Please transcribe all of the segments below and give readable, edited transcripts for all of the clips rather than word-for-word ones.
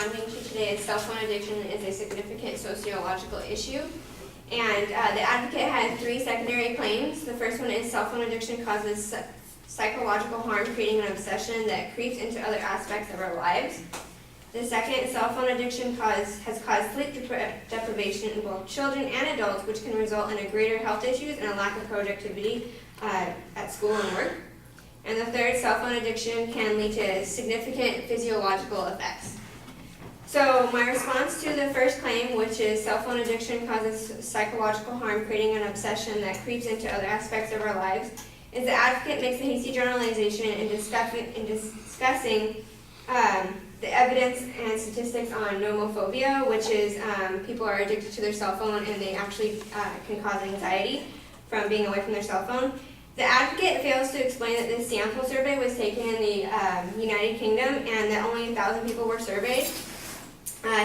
responding to today is cell phone addiction is a significant sociological issue. And the advocate had 3 secondary claims. The first one is cell phone addiction causes psychological harm, creating an obsession that creeps into other aspects of our lives. The second, cell phone addiction has caused sleep deprivation in both children and adults, which can result in a greater health issues and a lack of productivity at school and work. And the third, cell phone addiction can lead to significant physiological effects. So my response to the first claim, which is cell phone addiction causes psychological harm, creating an obsession that creeps into other aspects of our lives, is the advocate makes a hasty generalization in discussing the evidence and statistics on nomophobia, which is people are addicted to their cell phone and they actually can cause anxiety from being away from their cell phone. The advocate fails to explain that this sample survey was taken in the United Kingdom and that only 1,000 people were surveyed.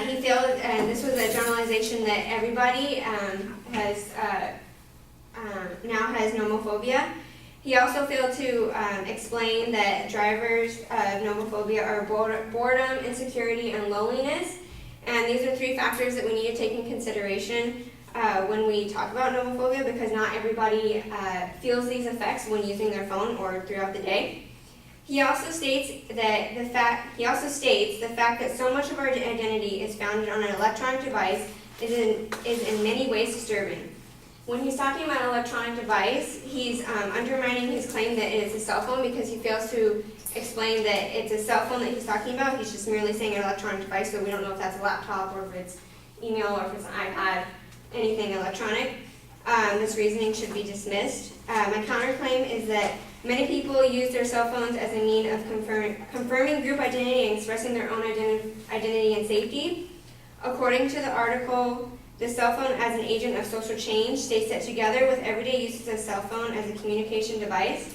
He failed, and this was a generalization that everybody now has nomophobia. He also failed to explain that drivers of nomophobia are boredom, insecurity, and loneliness. And these are 3 factors that we need to take in consideration when we talk about nomophobia, because not everybody feels these effects when using their phone or throughout the day. He also states that the fact that so much of our identity is founded on an electronic device is in many ways disturbing. When he's talking about an electronic device, he's undermining his claim that it is a cell phone because he fails to explain that it's a cell phone that he's talking about. He's just merely saying an electronic device, so we don't know if that's a laptop or if it's email or if it's an iPad, anything electronic. This reasoning should be dismissed. My counterclaim is that many people use their cell phones as a means of confirming group identity and expressing their own identity and safety. According to the article, the cell phone as an agent of social change states that together with everyday uses of cell phone as a communication device,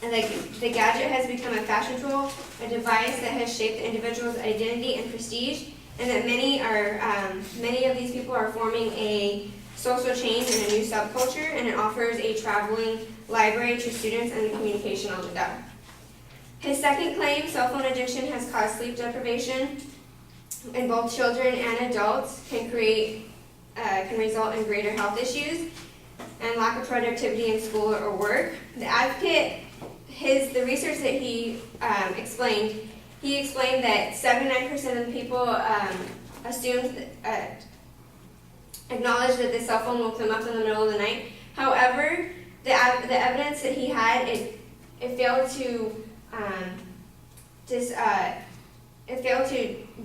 and the gadget has become a fashion tool, a device that has shaped the individual's identity and prestige, and that many of these people are forming a social change in a new subculture, and it offers a traveling library to students and communication on the go. His second claim, cell phone addiction has caused sleep deprivation in both children and adults, can result in greater health issues and lack of productivity in school or work. The advocate, the research that he explained that 79% of the people acknowledged that the cell phone woke them up in the middle of the night. However, the evidence that he had, it failed to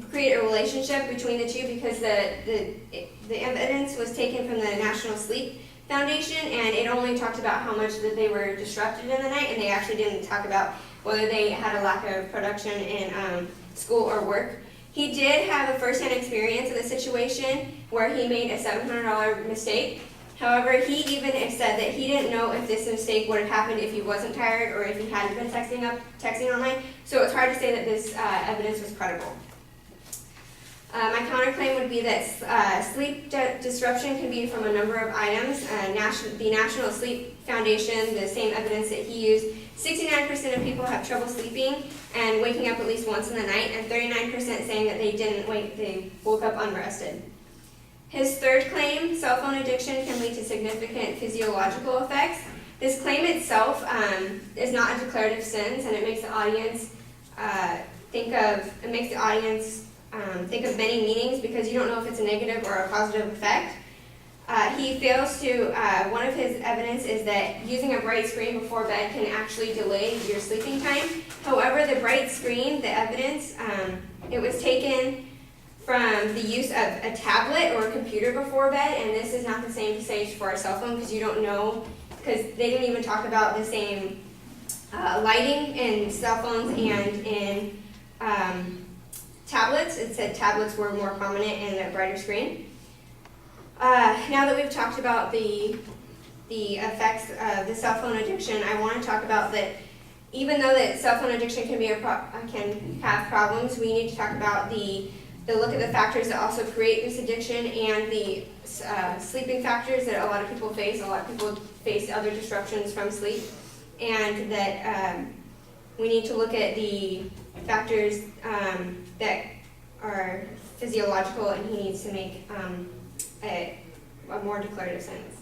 create a relationship between the two, because the evidence was taken from the National Sleep Foundation, and it only talked about how much that they were disrupted in the night, and they actually didn't talk about whether they had a lack of production in school or work. He did have a first-hand experience of the situation where he made a $700 mistake. However, he even said that he didn't know if this mistake would have happened if he wasn't tired or if he hadn't been texting online. So it's hard to say that this evidence was credible. My counterclaim would be that sleep disruption can be from a number of items. The National Sleep Foundation, the same evidence that he used, 69% of people have trouble sleeping and waking up at least once in the night, and 39% saying that they woke up unrested. His third claim, cell phone addiction can lead to significant physiological effects. This claim itself is not a declarative sentence, and it makes the audience think of many meanings, because you don't know if it's a negative or a positive effect. He fails to, one of his evidence is that using a bright screen before bed can actually delay your sleeping time. However, the bright screen, the evidence, it was taken from the use of a tablet or a computer before bed, and this is not the same to say for a cell phone, because you don't know, because they didn't even talk about the same lighting in cell phones and in tablets. It said tablets were more prominent in a brighter screen. Now that we've talked about the effects of the cell phone addiction, I want to talk about that even though that cell phone addiction can have problems, we need to talk about the look at the factors that also create this addiction and the sleeping factors that a lot of people face. A lot of people face other disruptions from sleep, and that we need to look at the factors that are physiological, and he needs to make a more declarative sentence.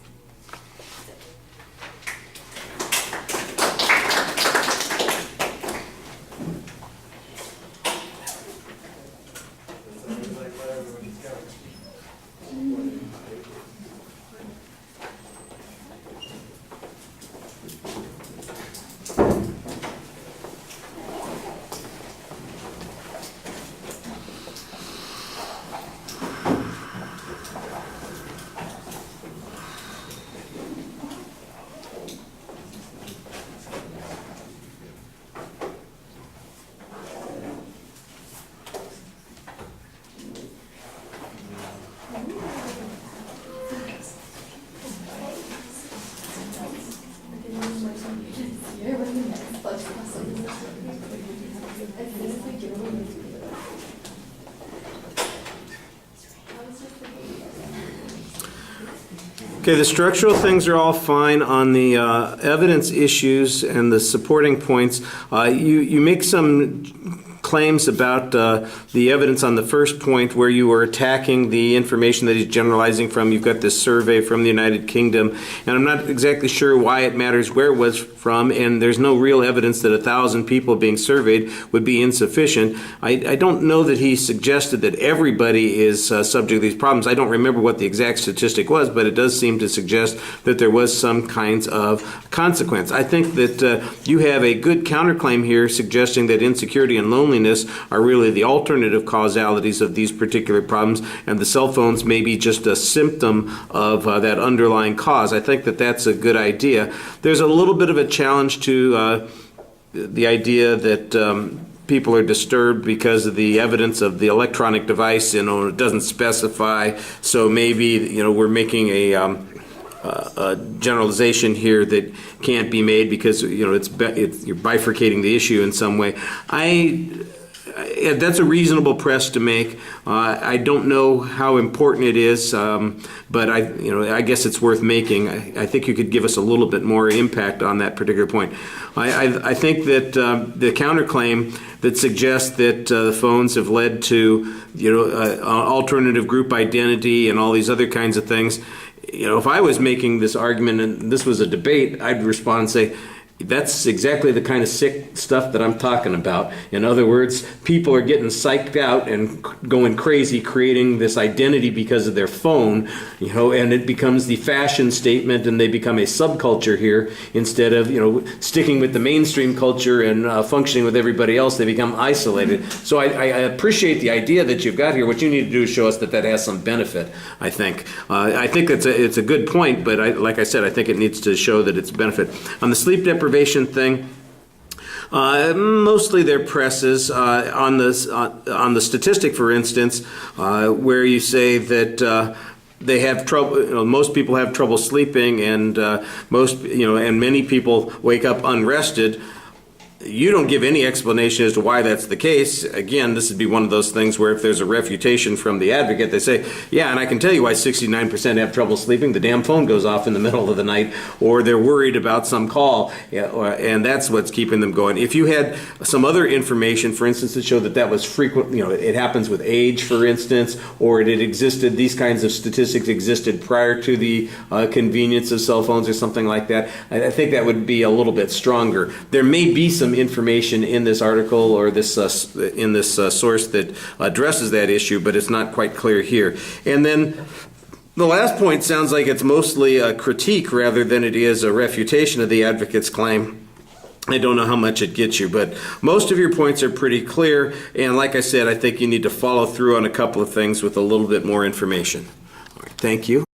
Okay, the structural things are all fine. On the evidence issues and the supporting points, you make some claims about the evidence on the first point where you were attacking the information that he's generalizing from. You've got this survey from the United Kingdom, and I'm not exactly sure why it matters where it was from, and there's no real evidence that 1,000 people being surveyed would be insufficient. I don't know that he suggested that everybody is subject to these problems. I don't remember what the exact statistic was, but it does seem to suggest that there was some kinds of consequence. I think that you have a good counterclaim here suggesting that insecurity and loneliness are really the alternative causalities of these particular problems, and the cell phones may be just a symptom of that underlying cause. I think that that's a good idea. There's a little bit of a challenge to the idea that people are disturbed because of the evidence of the electronic device. It doesn't specify, so maybe we're making a generalization here that can't be made because you're bifurcating the issue in some way. That's a reasonable press to make. I don't know how important it is, but I guess it's worth making. I think you could give us a little bit more impact on that particular point. I think that the counterclaim that suggests that the phones have led to alternative group identity and all these other kinds of things. If I was making this argument and this was a debate, I'd respond and say, that's exactly the kind of sick stuff that I'm talking about. In other words, people are getting psyched out and going crazy, creating this identity because of their phone, and it becomes the fashion statement, and they become a subculture here instead of, sticking with the mainstream culture and functioning with everybody else. They become isolated. So I appreciate the idea that you've got here. What you need to do is show us that has some benefit. I think it's a good point, but like I said, I think it needs to show that it's a benefit. On the sleep deprivation thing, mostly they're presses. On the statistic, for instance, where you say that they have trouble. Most people have trouble sleeping, and and many people wake up unrested. You don't give any explanation as to why that's the case. Again, this would be one of those things where if there's a refutation from the advocate, they say, yeah, and I can tell you why 69% have trouble sleeping. The damn phone goes off in the middle of the night, or they're worried about some call, and that's what's keeping them going. If you had some other information, for instance, that showed that was frequent, it happens with age, for instance, or it existed, these kinds of statistics existed prior to the convenience of cell phones or something like that, I think that would be a little bit stronger. There may be some information in this article or this in this source that addresses that issue, but it's not quite clear here. And then the last point sounds like it's mostly a critique rather than it is a refutation of the advocate's claim. I don't know how much it gets you, but most of your points are pretty clear, and like I said, I think you need to follow through on a couple of things with a little bit more information. All right, thank you.